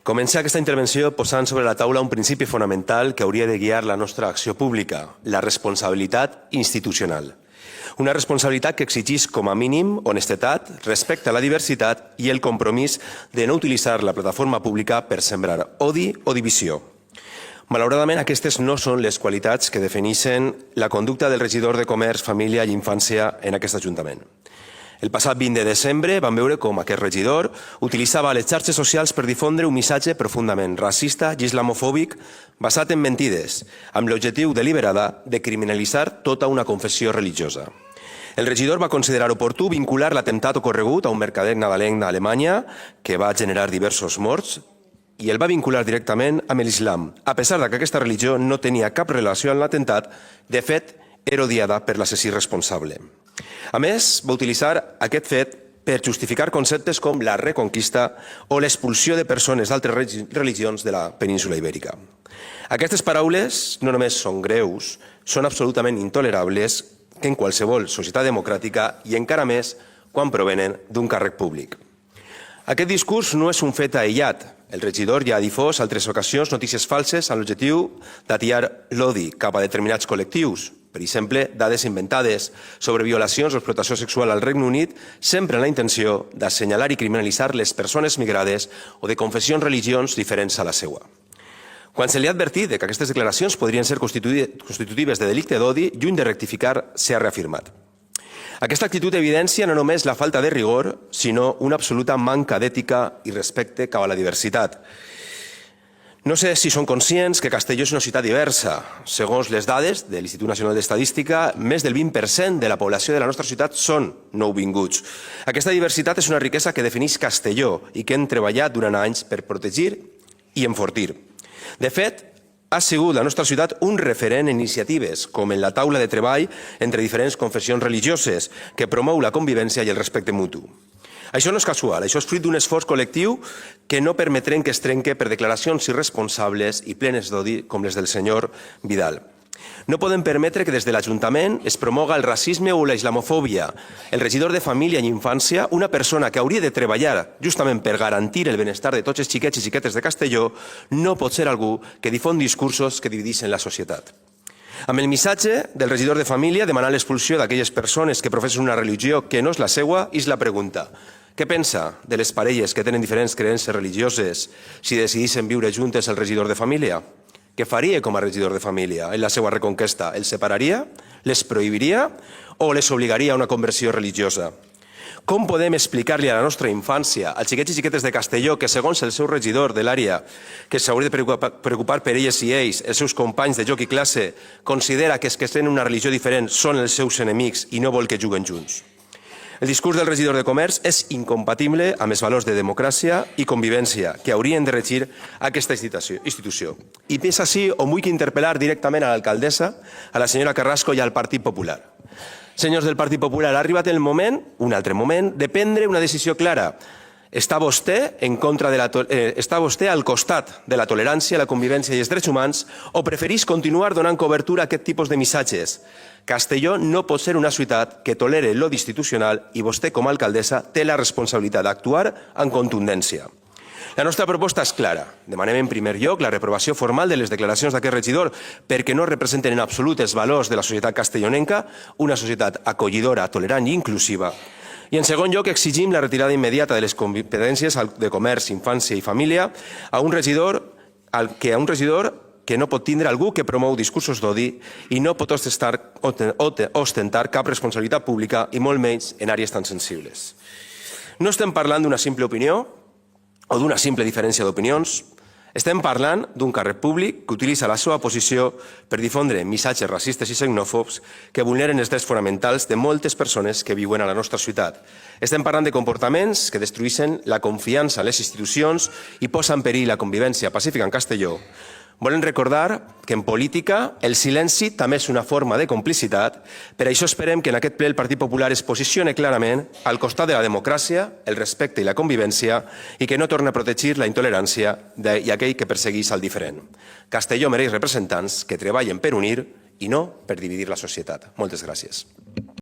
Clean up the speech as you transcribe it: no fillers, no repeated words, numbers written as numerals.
Comença aquesta intervenció posant sobre la taula un principi fonamental que hauria de guiar la nostra acció pública, la responsabilitat institucional. Una responsabilitat que exigeix com a mínim honestedat, respecte a la diversitat i el compromís de no utilitzar la plataforma pública per sembrar odi o divisió. Malauradament, aquestes no són les qualitats que defineixen la conducta del regidor de Comerç, Família i Infància en aquest Ajuntament. El passat 20 de desembre vam veure com aquest regidor utilitzava les xarxes socials per difondre un missatge profundament racista i islamofòbic basat en mentides, amb l'objectiu deliberada de criminalitzar tota una confessió religiosa. El regidor va considerar oportú vincular l'atemptat ocorregut a un mercader nadalenc d'Alemanya que va generar diversos morts i el va vincular directament amb l'islam, a pesar que aquesta religió no tenia cap relació amb l'atemptat, de fet, era odiada per l'assassí responsable. A més, va utilitzar aquest fet per justificar conceptes com la reconquista o l'expulsió de persones d'altres religions de la península ibèrica. Aquestes paraules no només són greus, són absolutament intolerables en qualsevol societat democràtica i encara més quan provenen d'un càrrec públic. Aquest discurs no és un fet aïllat. El regidor ja ha difós altres ocasions notícies falses amb l'objectiu d'atiar l'odi cap a determinats col·lectius. Per exemple, dades inventades sobre violacions o explotació sexual al Regne Unit, sempre amb la intenció d'assenyalar i criminalitzar les persones migrades o de confessions religions diferents a la seva. Quan se li ha advertit que aquestes declaracions podrien ser constitutives de delicte d'odi, lluny de rectificar, s'ha reafirmat. Aquesta actitud evidencia no només la falta de rigor, sinó una absoluta manca d'ètica i respecte cap a la diversitat. No sé si són conscients que Castelló és una ciutat diversa. Segons les dades de l'Institut Nacional d'Estadística, més del 20% de la població de la nostra ciutat són nouvinguts. Aquesta diversitat és una riquesa que defineix Castelló i que hem treballat durant anys per protegir i enfortir. De fet, ha sigut la nostra ciutat un referent en iniciatives, com en la taula de treball entre diferents confessions religioses, que promou la convivència i el respecte mutu. Això no és casual, això és fruit d'un esforç col·lectiu que no permetrem que es trenque per declaracions irresponsables i plenes d'odi com les del senyor Vidal. No podem permetre que des de l'Ajuntament es promoga el racisme o la islamofòbia. El regidor de Família i Infància, una persona que hauria de treballar justament per garantir el benestar de tots els xiquets i xiquetes de Castelló, no pot ser algú que difon discursos que divideixen la societat. Amb el missatge del regidor de Família demanant l'expulsió d'aquelles persones que professen una religió que no és la seva, és la pregunta: què pensa de les parelles que tenen diferents creences religioses si decidissin viure juntes el regidor de Família? Què faria com a regidor de Família en la seva reconquesta? Els separaria? Les prohibiria? O les obligaria a una conversió religiosa? Com podem explicar-li a la nostra infància, als xiquets i xiquetes de Castelló, que segons el seu regidor de l'àrea, que s'hauria de preocupar per elles i ells, els seus companys de joc i classe, considera que els que tenen una religió diferent són els seus enemics i no vol que juguen junts? El discurs del regidor de Comerç és incompatible amb els valors de democràcia i convivència que haurien de regir aquesta institució. I és així on vull interpel·lar directament a l'alcaldessa, a la senyora Carrasco i al Partit Popular. Senyors del Partit Popular, ha arribat el moment, un altre moment, de prendre una decisió clara. Està vostè al costat de la tolerància, la convivència i els drets humans o prefereix continuar donant cobertura a aquest tipus de missatges? Castelló no pot ser una ciutat que tolere l'odi institucional i vostè, com a alcaldessa, té la responsabilitat d'actuar amb contundència. La nostra proposta és clara. Demanem en primer lloc la reprovació formal de les declaracions d'aquest regidor perquè no representen en absolut els valors de la societat castellonenca, una societat acollidora, tolerant i inclusiva. I en segon lloc exigim la retirada immediata de les competències de Comerç, Infància i Família a un regidor que no pot tindre algú que promou discursos d'odi i no pot ostentar cap responsabilitat pública i molt menys en àrees tan sensibles. No estem parlant d'una simple opinió o d'una simple diferència d'opinions. Estem parlant d'un càrrec públic que utilitza la seva posició per difondre missatges racistes i xenòfobs que vulneren els drets fonamentals de moltes persones que viuen a la nostra ciutat. Estem parlant de comportaments que destrueixen la confiança en les institucions i posen en perill la convivència pacífica en Castelló. Volem recordar que en política el silenci també és una forma de complicitat. Per això esperem que en aquest ple el Partit Popular es posicione clarament al costat de la democràcia, el respecte i la convivència i que no torni a protegir la intolerància i aquell que persegueix el diferent. Castelló mereix representants que treballen per unir i no per dividir la societat. Moltes gràcies.